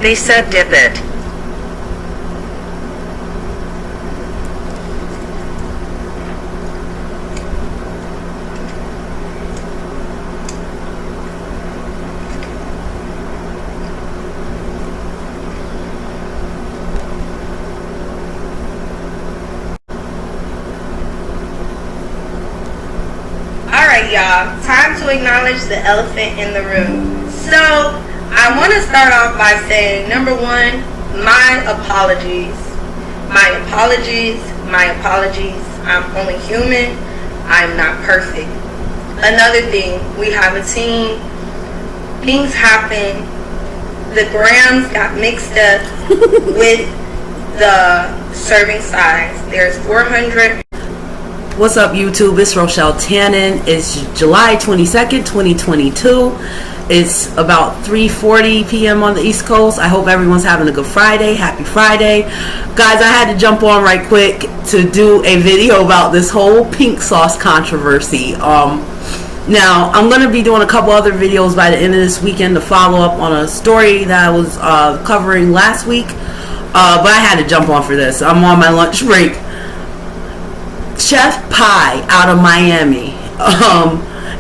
Lisa dip it. Alright, y'all, time to acknowledge the elephant in the room. So, I want to start off by saying, number one, my apologies. My apologies. I'm only human. I'm not perfect. Another thing, we have a team. Things happen. The grams got mixed up with the serving size. There's 400. What's up, YouTube? It's Rochelle Tannen. It's July 22nd, 2022. It's about 3:40 p.m. on the East Coast. I hope everyone's having a good Friday. Happy Friday. Guys, I had to jump on right quick to do a video about this whole pink sauce controversy. Now, I'm going to be doing a couple other videos by the end of this weekend to follow up on a story that I was covering last week. But I had to jump on for this. I'm on my lunch break. Chef Pie out of Miami,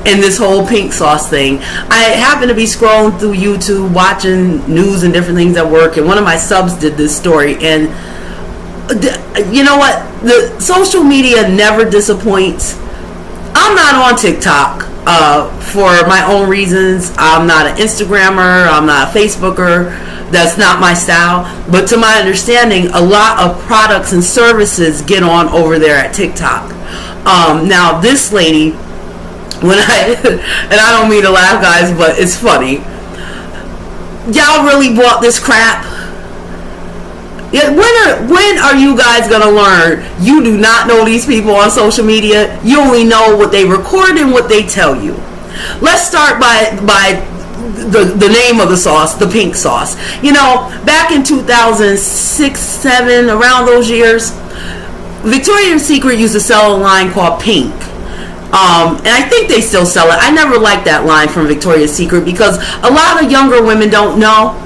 and this whole pink sauce thing. I happen to be scrolling through YouTube, watching news and different things at work, and one of my subs did this story. And you know what? The social media never disappoints. I'm not on TikTok for my own reasons. I'm not an Instagrammer. I'm not a Facebooker. That's not my style. But to my understanding, a lot of products and services get on over there at TikTok. Now, this lady, when and I don't mean to laugh, guys, but it's funny. Y'all really bought this crap? Yeah, when are you guys gonna learn? You do not know these people on social media. You only know what they record and what they tell you. Let's start by the name of the sauce, the pink sauce. You know, back in 2006, 7, around those years, Victoria's Secret used to sell a line called Pink. And I think they still sell it. I never liked that line from Victoria's Secret because a lot of younger women don't know.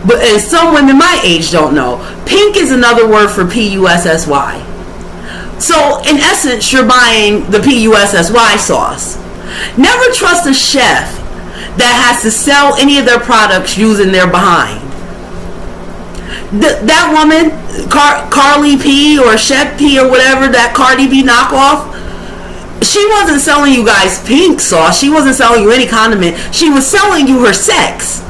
And some women my age don't know. Pink is another word for P-U-S-S-Y. So, in essence, you're buying the P-U-S-S-Y sauce. Never trust a chef that has to sell any of their products using their behind. That woman, Carly P or Chef P or whatever, that Cardi B knockoff, she wasn't selling you guys pink sauce. She wasn't selling you any condiment. She was selling you her sex.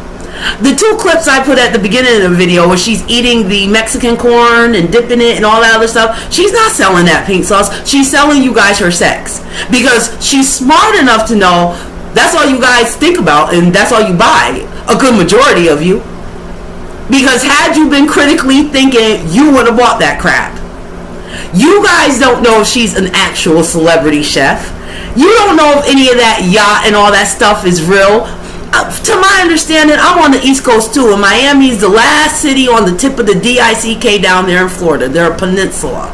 The two clips I put at the beginning of the video where she's eating the Mexican corn and dipping it and all that other stuff, she's not selling that pink sauce. She's selling you guys her sex. Because she's smart enough to know that's all you guys think about and that's all you buy. A good majority of you. Because had you been critically thinking, you would have bought that crap. You guys don't know if she's an actual celebrity chef. You don't know if any of that yacht and all that stuff is real. To my understanding, I'm on the East Coast too, and Miami is the last city on the tip of the DICK down there in Florida. They're a peninsula.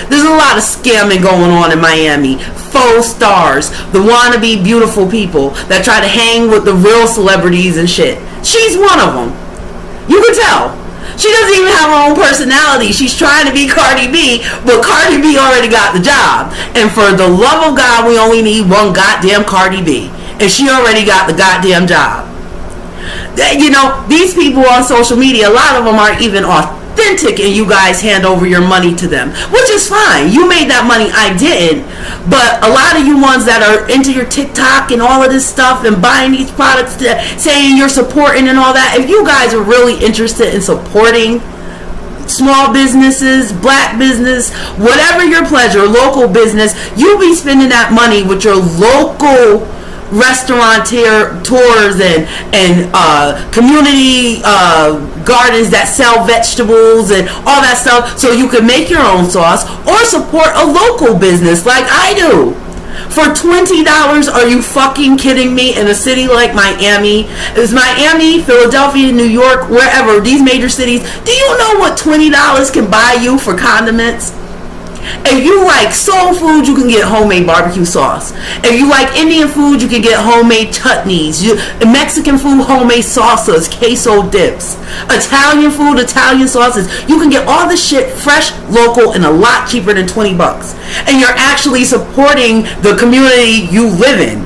There's a lot of scamming going on in Miami. Faux stars, the wannabe beautiful people that try to hang with the real celebrities and shit. She's one of them. You can tell. She doesn't even have her own personality. She's trying to be Cardi B, but Cardi B already got the job. And for the love of God, we only need one goddamn Cardi B. And she already got the goddamn job. You know, these people on social media, a lot of them aren't even authentic, and you guys hand over your money to them, which is fine. You made that money, I didn't. But a lot of you ones that are into your TikTok and all of this stuff and buying these products, saying you're supporting and all that, if you guys are really interested in supporting small businesses, black business, whatever your pleasure, local business, you be spending that money with your local restaurateur tours and community gardens that sell vegetables and all that stuff, so you can make your own sauce or support a local business like I do. For $20, are you fucking kidding me? In a city like Miami, is Miami, Philadelphia, New York, wherever, these major cities, do you know what $20 can buy you for condiments? If you like soul food, you can get homemade barbecue sauce. If you like Indian food, you can get homemade chutneys. Mexican food, homemade salsas, queso dips. Italian food, Italian sauces. You can get all this shit fresh, local, and a lot cheaper than $20. And you're actually supporting the community you live in.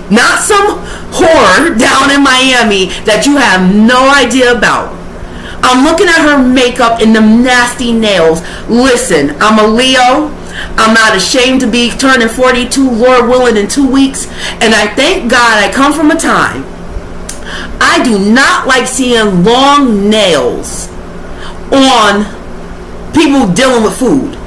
Not some whore down in Miami that you have no idea about. I'm looking at her makeup and them nasty nails. Listen, I'm a Leo. I'm not ashamed to be turning 42, Lord willing, in 2 weeks. And I thank God I come from a time. I do not like seeing long nails on people dealing with food.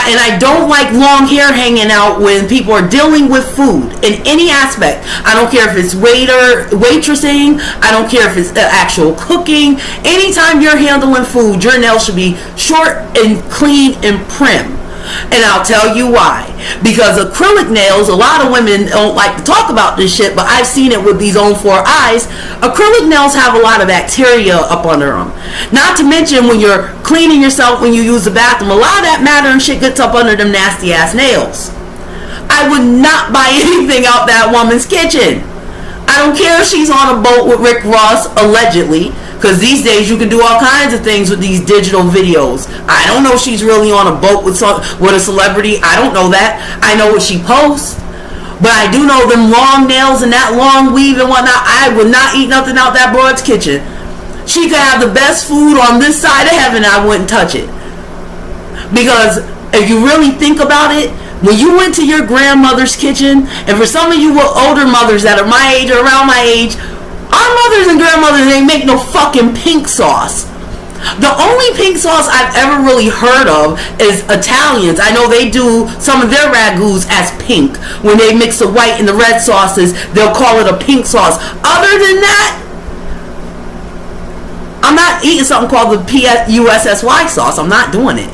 And I don't like long hair hanging out when people are dealing with food in any aspect. I don't care if it's waitressing. I don't care if it's actual cooking. Anytime you're handling food, your nails should be short and clean and prim. And I'll tell you why. Because acrylic nails, a lot of women don't like to talk about this shit, but I've seen it with these own 4 eyes. Acrylic nails have a lot of bacteria up under them. Not to mention when you're cleaning yourself when you use the bathroom, a lot of that matter and shit gets up under them nasty ass nails. I would not buy anything out that woman's kitchen. I don't care if she's on a boat with Rick Ross, allegedly. Because these days you can do all kinds of things with these digital videos. I don't know if she's really on a boat with a celebrity. I don't know that. I know what she posts. But I do know them long nails and that long weave and whatnot. I would not eat nothing out that broad's kitchen. She could have the best food on this side of heaven. I wouldn't touch it. Because if you really think about it, when you went to your grandmother's kitchen, and for some of you older mothers that are my age or around my age, our mothers and grandmothers ain't make no fucking pink sauce. The only pink sauce I've ever really heard of is Italians. I know they do some of their ragouts as pink. When they mix the white and the red sauces, they'll call it a pink sauce. Other than that, I'm not eating something called the PUSSY sauce. I'm not doing it.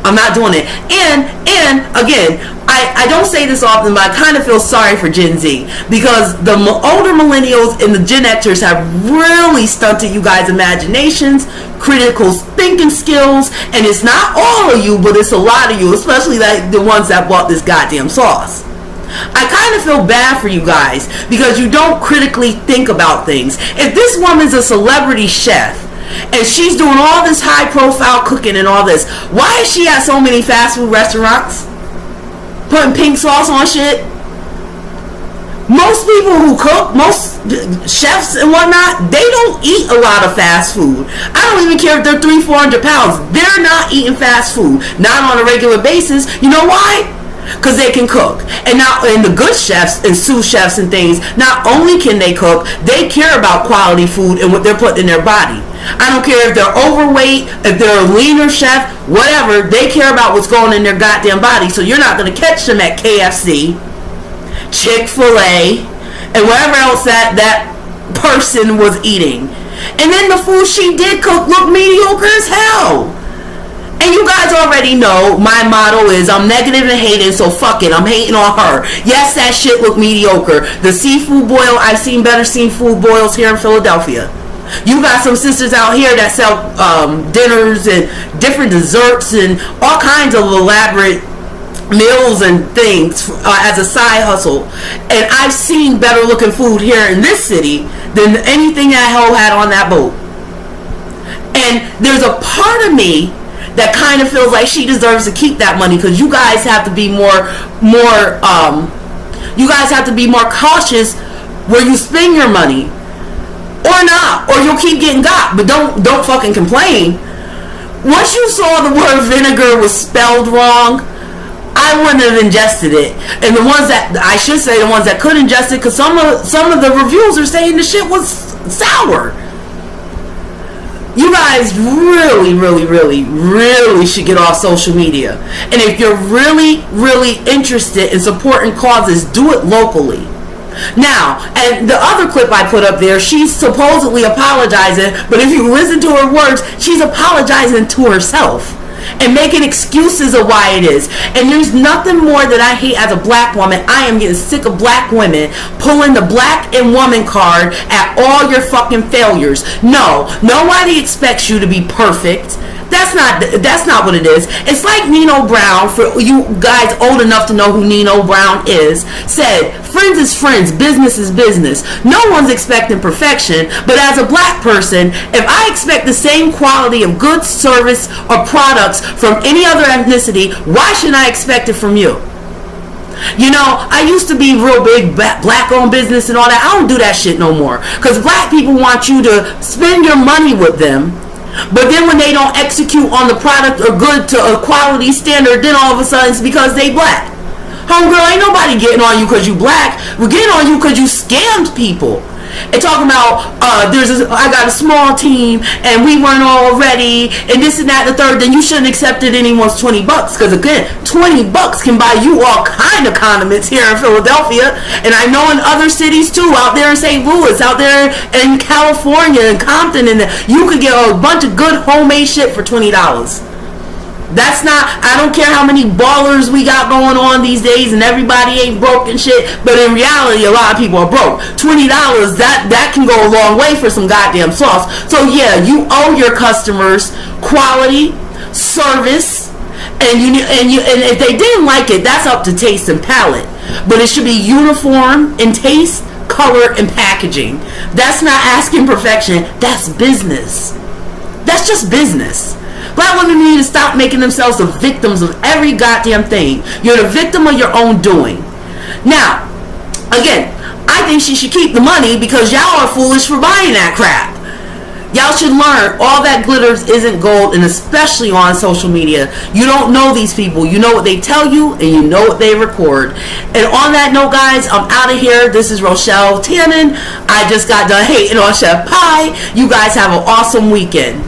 I'm not doing it. And again, I don't say this often, but I kind of feel sorry for Gen Z, because the older millennials and the Gen Xers have really stunted you guys' imaginations, critical thinking skills, and it's not all of you, but it's a lot of you, especially the ones that bought this goddamn sauce. I kind of feel bad for you guys because you don't critically think about things. If this woman's a celebrity chef and she's doing all this high profile cooking and all this, why is she at so many fast food restaurants putting pink sauce on shit? Most people who cook, most chefs and whatnot, they don't eat a lot of fast food. I don't even care if they're 300-400 pounds. They're not eating fast food, not on a regular basis. You know why? Because they can cook. And now, and the good chefs and sous chefs and things, not only can they cook, they care about quality food and what they're putting in their body. I don't care if they're overweight, if they're a leaner chef, whatever, they care about what's going in their goddamn body. So you're not going to catch them at KFC, Chick-fil-A, and whatever else that person was eating. And then the food she did cook looked mediocre as hell. And you guys already know my motto is I'm negative and hating, so fuck it, I'm hating on her. Yes, that shit looked mediocre. The seafood boil, I've seen better seafood boils here in Philadelphia. You got some sisters out here that sell dinners and different desserts and all kinds of elaborate meals and things as a side hustle. And I've seen better looking food here in this city than anything that hoe had on that boat. And there's a part of me that kind of feels like she deserves to keep that money, because you guys have to be more you guys have to be more cautious where you spend your money, or not, or you'll keep getting got. But don't fucking complain. Once you saw the word vinegar was spelled wrong, I wouldn't have ingested it. And the ones that, I should say, the ones that could ingest it, because some of the reviews are saying the shit was sour. You guys really, really, really, really should get off social media. And if you're really, really interested in supporting causes, do it locally. Now, and the other clip I put up there, she's supposedly apologizing, but if you listen to her words, she's apologizing to herself and making excuses of why it is. And there's nothing more that I hate as a black woman. I am getting sick of black women pulling the black and woman card at all your fucking failures. No, nobody expects you to be perfect. That's not what it is. It's like Nino Brown, for you guys old enough to know who Nino Brown is, said, friends is friends, business is business. No one's expecting perfection, but as a black person, if I expect the same quality of goods, service, or products from any other ethnicity, why shouldn't I expect it from you? You know, I used to be real big black owned business and all that. I don't do that shit no more. Because black people want you to spend your money with them, but then when they don't execute on the product or good to a quality standard, then all of a sudden it's because they black. Homegirl, ain't nobody getting on you because you black. We're getting on you because you scammed people. And talking about I got a small team and we weren't all ready and this and that and the third, then you shouldn't accepted anyone's $20. Because again, $20 can buy you all kind of condiments here in Philadelphia, and I know in other cities too, out there in St. Louis, out there in California and Compton, and you could get a bunch of good homemade shit for $20. That's not, I don't care how many ballers we got going on these days and everybody ain't broke and shit, but in reality a lot of people are broke. $20, that can go a long way for some goddamn sauce. So yeah, you owe your customers quality, service, and if they didn't like it, that's up to taste and palate. But it should be uniform in taste, color, and packaging. That's not asking perfection, that's business. That's just business. Black women need to stop making themselves the victims of every goddamn thing. You're the victim of your own doing. Now, again, I think she should keep the money because y'all are foolish for buying that crap. Y'all should learn all that glitters isn't gold, and especially on social media. You don't know these people. You know what they tell you and you know what they record. And on that note, guys, I'm out of here. This is Rochelle Tannen. I just got done hating on Chef Pie. You guys have an awesome weekend.